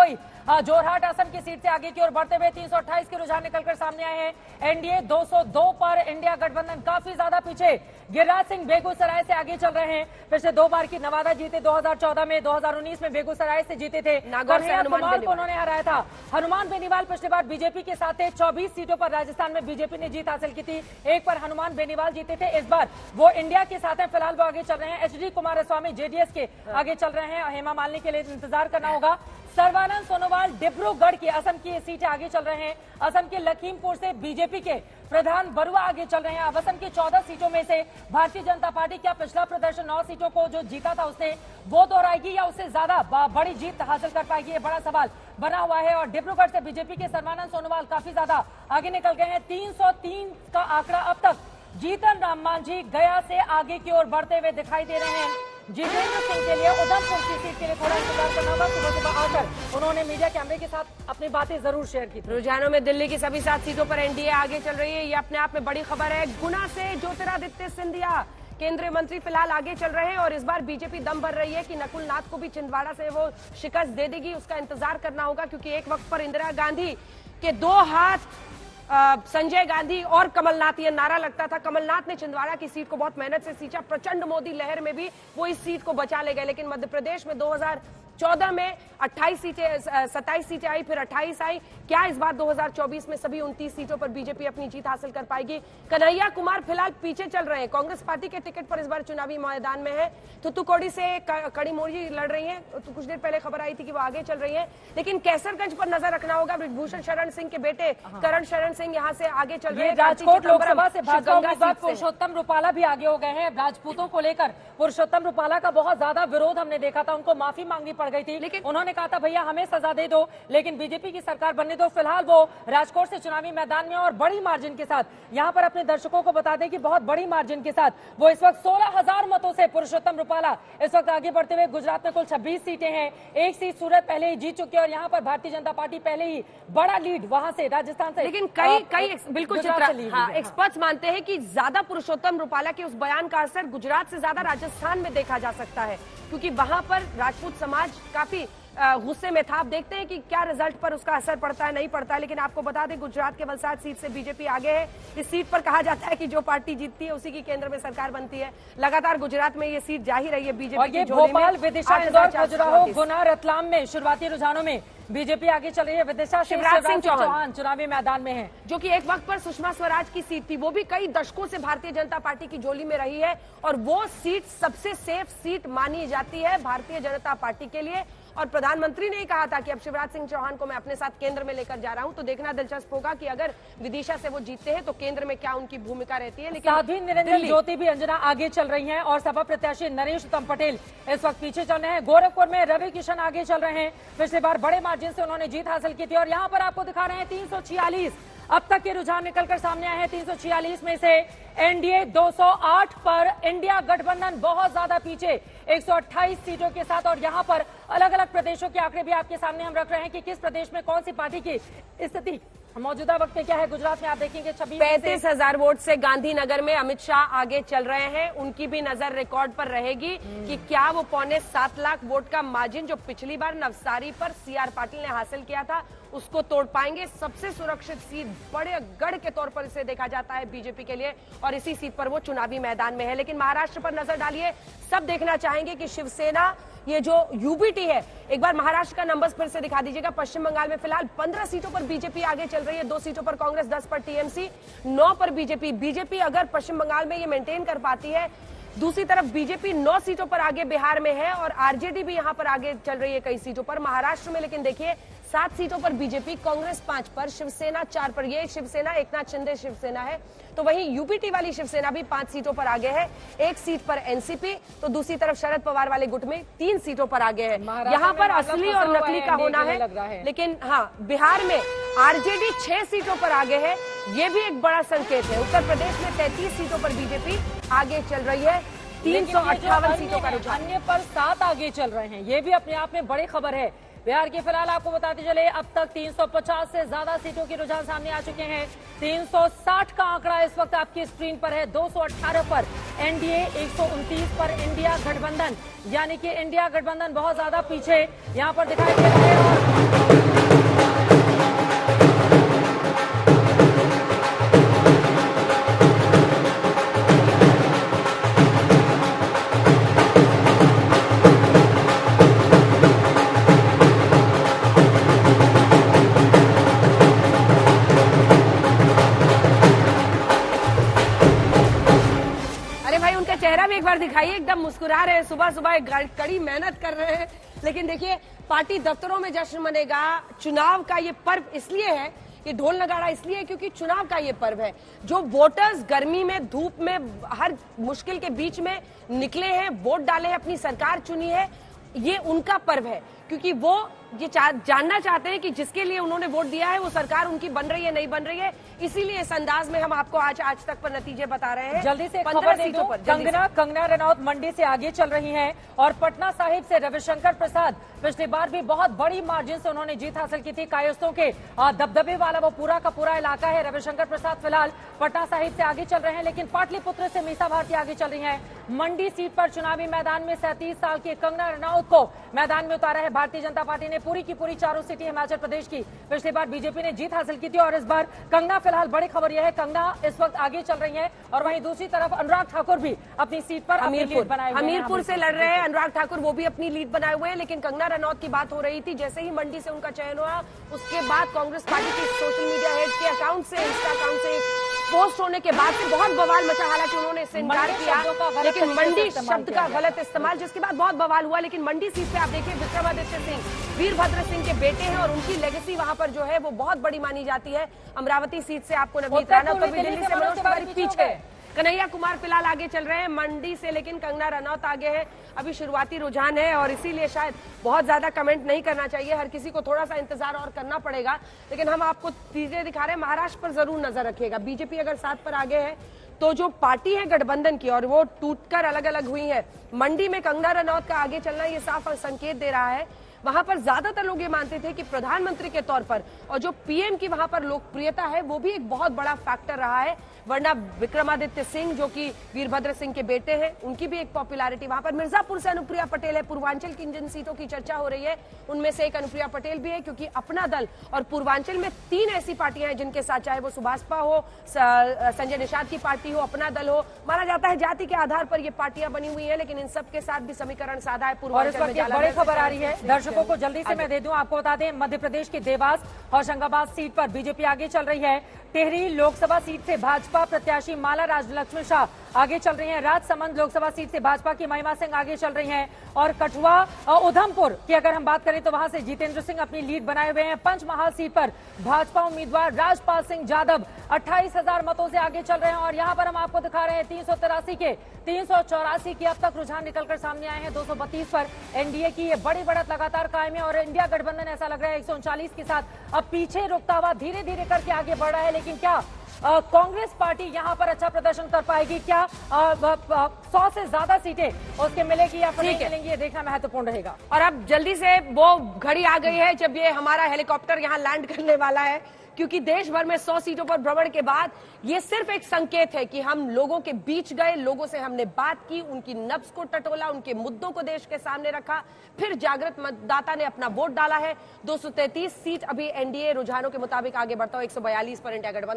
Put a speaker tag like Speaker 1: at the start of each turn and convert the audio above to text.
Speaker 1: वही जोरहाट असम की सीट से आगे की ओर बढ़ते हुए 328 के रुझान निकलकर सामने आए हैं। एनडीए 202 पर, इंडिया गठबंधन काफी ज्यादा पीछे। गिरिराज सिंह बेगूसराय से आगे चल रहे हैं। पिछले 2 बार की नवादा जीते, 2014 में, 2019 में बेगूसराय से जीते थे। कन्हैया कुमार को उन्होंने हराया था। हनुमान बेनीवाल पिछले बार बीजेपी के साथ थे। 24 सीटों पर राजस्थान में बीजेपी ने जीत हासिल की थी। 1 पर हनुमान बेनीवाल जीते थे। इस बार वो इंडिया के साथ है। फिलहाल वो आगे चल रहे हैं। एचडी कुमारस्वामी जेडीएस के आगे चल रहे हैं। हेमा मालिनी के लिए इंतजार करना होगा। सर्बानंद सोनोवाल डिब्रूगढ़ की असम की सीटें आगे चल रहे हैं। असम के लखीमपुर से बीजेपी के प्रधान बरुआ आगे चल रहे हैं। अब असम की 14 सीटों में से भारतीय जनता पार्टी क्या पिछला प्रदर्शन 9 सीटों को जो जीता था उसने वो दोहराएगी या उससे ज्यादा बड़ी जीत हासिल कर पाएगी, ये बड़ा सवाल बना हुआ है। और डिब्रूगढ़ से बीजेपी के सर्बानंद सोनोवाल काफी ज्यादा आगे निकल गए हैं। 303 का आंकड़ा अब तक। जीतन राम मांझी गया से आगे की ओर बढ़ते हुए दिखाई दे रहे हैं। जितेंद्र सिंह के लिए उधमपुर की सीट के लिए थोड़ा इंतजार करना होगा। सुबह सुबह आकर उन्होंने मीडिया कैमरे के साथ अपनी बातें जरूर शेयर की।
Speaker 2: रुझानों में दिल्ली की सभी 7 सीटों पर एनडीए आगे चल रही है। ये अपने आप में बड़ी खबर है। गुना से ज्योतिरादित्य सिंधिया केंद्रीय मंत्री फिलहाल आगे चल रहे हैं और इस बार बीजेपी दम भर रही है कि नकुल नाथ को भी छिंदवाड़ा से वो शिकस्त दे देगी। उसका इंतजार करना होगा क्योंकि एक वक्त पर इंदिरा गांधी के 2 हाथ संजय गांधी और कमलनाथ, ये नारा लगता था। कमलनाथ ने छिंदवाड़ा की सीट को बहुत मेहनत से सींचा। प्रचंड मोदी लहर में भी वो इस सीट को बचा ले गए। लेकिन मध्य प्रदेश में 2014 में 27 सीटें आई, फिर 28 आई। क्या इस बार 2024 में सभी 29 सीटों पर बीजेपी अपनी जीत हासिल कर पाएगी? कन्हैया कुमार फिलहाल पीछे चल रहे हैं। कांग्रेस पार्टी के टिकट पर इस बार चुनावी मैदान में है। थुत्तुकुडी से कड़ी मोर्जी लड़ रही है। तो कुछ देर पहले खबर आई थी कि वो आगे चल रही है। लेकिन कैसरगंज पर नजर रखना होगा। ब्रिजभूषण शरण सिंह के बेटे करण शरण सिंह यहाँ से आगे चल रहे हैं।
Speaker 1: राजकोट लोकसभा से भाजपा उम्मीदवार पुरुषोत्तम रूपाला भी आगे हो गए हैं। राजपूतों को लेकर पुरुषोत्तम रूपाला का बहुत ज्यादा विरोध हमने देखा था। उनको माफी मांगनी पड़ गई थी। लेकिन उन्होंने कहा था भैया हमें सजा दे दो, लेकिन बीजेपी की सरकार बनने दो। फिलहाल वो राजकोट से चुनावी मैदान में और बड़ी मार्जिन के साथ, यहाँ पर अपने दर्शकों को बता दें कि बहुत बड़ी मार्जिन के साथ वो इस वक्त 16,000 मतों से पुरुषोत्तम रूपाला इस वक्त आगे बढ़ते हुए। गुजरात में कुल 26 सीटें हैं। 1 सीट सूरत पहले ही जीत चुकी है और यहाँ पर भारतीय जनता पार्टी पहले ही बड़ा लीड वहां से राजस्थान से।
Speaker 2: लेकिन कई बिल्कुल एक्सपर्ट्स मानते हैं कि ज्यादा पुरुषोत्तम रूपाला के उस बयान का असर गुजरात से ज्यादा राजस्थान में देखा जा सकता है, क्योंकि वहां पर राजपूत समाज काफी गुस्से में था। आप देखते हैं कि क्या रिजल्ट पर उसका असर पड़ता है, नहीं पड़ता है। लेकिन आपको बता दें गुजरात के वलसाड सीट से बीजेपी आगे है। इस सीट पर कहा जाता है कि जो पार्टी जीतती है उसी की केंद्र में सरकार बनती है। लगातार गुजरात में ये सीट जा ही रही है बीजेपी की।
Speaker 1: भोपाल, विदिशा, इंदौर, खजुराहो, गुना, रतलाम में शुरुआती रुझानों में बीजेपी आगे चल रही है। विदिशा
Speaker 2: शिवराज सिंह चौहान
Speaker 1: चुनावी मैदान में है,
Speaker 2: जो कि एक वक्त पर सुषमा स्वराज की सीट थी। वो भी कई दशकों से भारतीय जनता पार्टी की झोली में रही है और वो सीट सबसे सेफ सीट मानी जाती है भारतीय जनता पार्टी के लिए। और प्रधानमंत्री ने कहा था कि अब शिवराज सिंह चौहान को मैं अपने साथ केंद्र में लेकर जा रहा हूं। तो देखना दिलचस्प होगा कि अगर विदिशा से वो जीतते हैं तो केंद्र में क्या उनकी भूमिका रहती है। लेकिन
Speaker 1: साध्वी निरंजन ज्योति भी अंजना आगे चल रही हैं और सपा प्रत्याशी नरेश उत्तम पटेल इस वक्त पीछे चल रहे हैं। गोरखपुर में रवि किशन आगे चल रहे हैं। पिछले बार बड़े मार्जिन से उन्होंने जीत हासिल की थी और यहाँ पर आपको दिखा रहे हैं 346 अब तक के रुझान निकलकर सामने आए हैं। 346 में से एनडीए 208 पर, इंडिया गठबंधन बहुत ज्यादा पीछे 128 सीटों के साथ। और यहाँ पर अलग अलग प्रदेशों के आंकड़े भी आपके सामने हम रख रहे हैं कि किस प्रदेश में कौन सी पार्टी की स्थिति मौजूदा वक्त में क्या है। गुजरात में आप देखेंगे
Speaker 2: 35,000 वोट से गांधीनगर में अमित शाह आगे चल रहे हैं। उनकी भी नजर रिकॉर्ड पर रहेगी कि क्या वो 7.25 लाख वोट का मार्जिन जो पिछली बार नवसारी पर सीआर पाटिल ने हासिल किया था उसको तोड़ पाएंगे। सबसे सुरक्षित सीट बड़े गढ़ के तौर पर इसे देखा जाता है बीजेपी के लिए और इसी सीट पर वो चुनावी मैदान में है। लेकिन महाराष्ट्र पर नजर डालिए। सब देखना चाहेंगे कि शिवसेना, ये जो यूबीटी है, एक बार महाराष्ट्र का नंबर्स फिर से दिखा दीजिएगा। पश्चिम बंगाल में फिलहाल 15 सीटों पर बीजेपी आगे चल रही है। 2 सीटों पर कांग्रेस, 10 पर टीएमसी, 9 पर बीजेपी। बीजेपी अगर पश्चिम बंगाल में ये मेंटेन कर पाती है, दूसरी तरफ बीजेपी 9 सीटों पर आगे बिहार में है और आरजेडी भी यहां पर आगे चल रही है कई सीटों पर। महाराष्ट्र में लेकिन देखिए 7 सीटों पर बीजेपी, कांग्रेस 5 पर, शिवसेना 4 पर। ये शिवसेना एकनाथ शिंदे शिवसेना है। तो वहीं यूपीटी वाली शिवसेना भी 5 सीटों पर आगे है। 1 सीट पर एनसीपी, तो दूसरी तरफ शरद पवार वाले गुट में 3 सीटों पर आगे है। यहाँ पर असली और नकली का होना है। लेकिन हाँ, बिहार में आरजेडी 6 सीटों पर आगे है। ये भी एक बड़ा संकेत है। उत्तर प्रदेश में 33 सीटों पर बीजेपी आगे चल रही है। 358 सीटों का रुझान।
Speaker 1: अन्य पर 7 आगे चल रहे हैं। ये भी अपने आप में बड़ी खबर है। बिहार की फिलहाल आपको बताते चले अब तक 350 से ज्यादा सीटों की रुझान सामने आ चुके हैं। 360 का आंकड़ा इस वक्त आपकी स्क्रीन पर है। 218 पर एनडीए, 129 पर इंडिया गठबंधन, यानी कि इंडिया गठबंधन बहुत ज्यादा पीछे यहाँ पर दिखाई दे रहा है।
Speaker 2: तेवर दिखाइए, एकदम मुस्कुरा रहे हैं, सुबह सुबह कड़ी मेहनत कर रहे हैं। लेकिन देखिए, पार्टी दफ्तरों में जश्न मनेगा। चुनाव का ये पर्व इसलिए है, ये ढोल नगाड़ा इसलिए है क्योंकि चुनाव का ये पर्व है। जो वोटर्स गर्मी में, धूप में, हर मुश्किल के बीच में निकले हैं, वोट डाले हैं, अपनी सरकार चुनी है, ये उनका पर्व है। क्योंकि वो ये जानना चाहते हैं कि जिसके लिए उन्होंने वोट दिया है वो सरकार उनकी बन रही है, नहीं बन रही है। इसीलिए इस अंदाज में हम आपको आज तक पर नतीजे बता रहे हैं।
Speaker 1: जल्दी से खबर दे दूं, कंगना रनौत मंडी से आगे चल रही हैं और पटना साहिब से रविशंकर प्रसाद पिछली बार भी बहुत बड़ी मार्जिन से उन्होंने जीत हासिल की थी। कायस्थों के दबदबे वाला वो पूरा का पूरा इलाका है। रविशंकर प्रसाद फिलहाल पटना साहिब से आगे चल रहे हैं, लेकिन पाटलिपुत्र से मीसा भारती आगे चल रही है। मंडी सीट पर चुनावी मैदान में 37 साल की कंगना रनौत को मैदान में उतारा है भारतीय जनता पार्टी ने। पूरी की पूरी चारों सीटें हिमाचल प्रदेश की पिछली बार बीजेपी ने जीत हासिल की थी और इस बार कंगना, फिलहाल बड़ी खबर यह है, कंगना इस वक्त आगे चल रही है और वहीं दूसरी तरफ अनुराग ठाकुर भी अपनी सीट पर
Speaker 2: हमीरपुर से लड़ रहे हैं। अनुराग ठाकुर वो भी अपनी लीड बनाए हुए हैं, लेकिन कंगना रनौत की बात हो रही थी। जैसे ही मंडी से उनका चयन हुआ, उसके बाद कांग्रेस पार्टी के सोशल मीडिया हेड के अकाउंट से, इंस्टा अकाउंट से पोस्ट होने के बाद से बहुत बवाल मचा। हालांकि उन्होंने इससे इनकार किया, लेकिन मंडी शब्द का गलत इस्तेमाल, जिसके बाद बहुत बवाल हुआ। लेकिन मंडी सीट पे आप देखिए, विक्रमादित्य सिंह वीरभद्र सिंह के बेटे हैं और उनकी लेगेसी वहां पर जो है वो बहुत बड़ी मानी जाती है। अमरावती सीट से आपको नवनीत राणा, उत्तर दिल्ली से मनोज तिवारी पीछे, कन्हैया कुमार फिलहाल आगे चल रहे हैं मंडी से, लेकिन कंगना रनौत आगे है। अभी शुरुआती रुझान है और इसीलिए शायद बहुत ज्यादा कमेंट नहीं करना चाहिए। हर किसी को थोड़ा सा इंतजार और करना पड़ेगा, लेकिन हम आपको चीजें दिखा रहे हैं। महाराष्ट्र पर जरूर नजर रखिएगा। बीजेपी अगर 7 पर आगे है तो जो पार्टी है गठबंधन की, और वो टूटकर अलग अलग हुई है, मंडी में कंगना रनौत का आगे चलना ये साफ संकेत दे रहा है। वहां पर ज्यादातर लोग ये मानते थे कि प्रधानमंत्री के तौर पर और जो पीएम की वहां पर लोकप्रियता है वो भी एक बहुत बड़ा फैक्टर रहा है। वरना विक्रमादित्य सिंह जो कि वीरभद्र सिंह के बेटे हैं, उनकी भी एक पॉपुलैरिटी वहां पर। मिर्जापुर से अनुप्रिया पटेल है। पूर्वांचल की जिन सीटों की चर्चा हो रही है उनमें से एक अनुप्रिया पटेल भी है, क्योंकि अपना दल और पूर्वांचल में 3 ऐसी पार्टियां हैं जिनके साथ, चाहे वो सुभाषपा हो, संजय निषाद की पार्टी हो, अपना दल हो, माना जाता है जाति के आधार पर ये पार्टियां बनी हुई है, लेकिन इन सब के साथ भी समीकरण साधा है। पूर्वांचल में
Speaker 1: बड़ी खबर आ रही है दर्शकों को, जल्दी से मैं दे दूं, आपको बता दें, मध्य प्रदेश के देवास होशंगाबाद सीट पर बीजेपी आगे चल रही है। टिहरी लोकसभा सीट से भाजपा प्रत्याशी माला राजलक्ष्मी शाह आगे चल रही हैं। राजसमंद लोकसभा सीट से भाजपा की महिमा सिंह आगे चल रही हैं और कठुआ उधमपुर की अगर हम बात करें तो वहां से जितेंद्र सिंह अपनी लीड बनाए हुए हैं। पंचमहाल सीट पर भाजपा उम्मीदवार राजपाल सिंह यादव 28,000 मतों से आगे चल रहे हैं और यहां पर हम आपको दिखा रहे हैं 383 के 384 की अब तक रुझान निकलकर सामने आए हैं। 232 पर एनडीए की ये बड़ी बढ़त लगातार कायम है और इंडिया गठबंधन ऐसा लग रहा है 139 के साथ अब पीछे रुकता हुआ धीरे धीरे करके आगे बढ़ रहा है। लेकिन क्या कांग्रेस पार्टी यहां पर अच्छा प्रदर्शन कर पाएगी? क्या 100 से ज्यादा सीटें उसके मिलेगी या फिर नहीं मिलेंगी, ये देखना महत्वपूर्ण रहेगा।
Speaker 2: और अब जल्दी से वो घड़ी आ गई है जब ये हमारा हेलीकॉप्टर यहां लैंड करने वाला है, क्योंकि देश भर में 100 सीटों पर भ्रमण के बाद ये सिर्फ एक संकेत है कि हम लोगों के बीच गए, लोगों से हमने बात की, उनकी नब्ज को टटोला, उनके मुद्दों को देश के सामने रखा, फिर जागृत मतदाता ने अपना वोट डाला है। 233 सीट अभी एनडीए रुझानों के मुताबिक आगे बढ़ता हुआ 142 पर इंडिया गठबंधन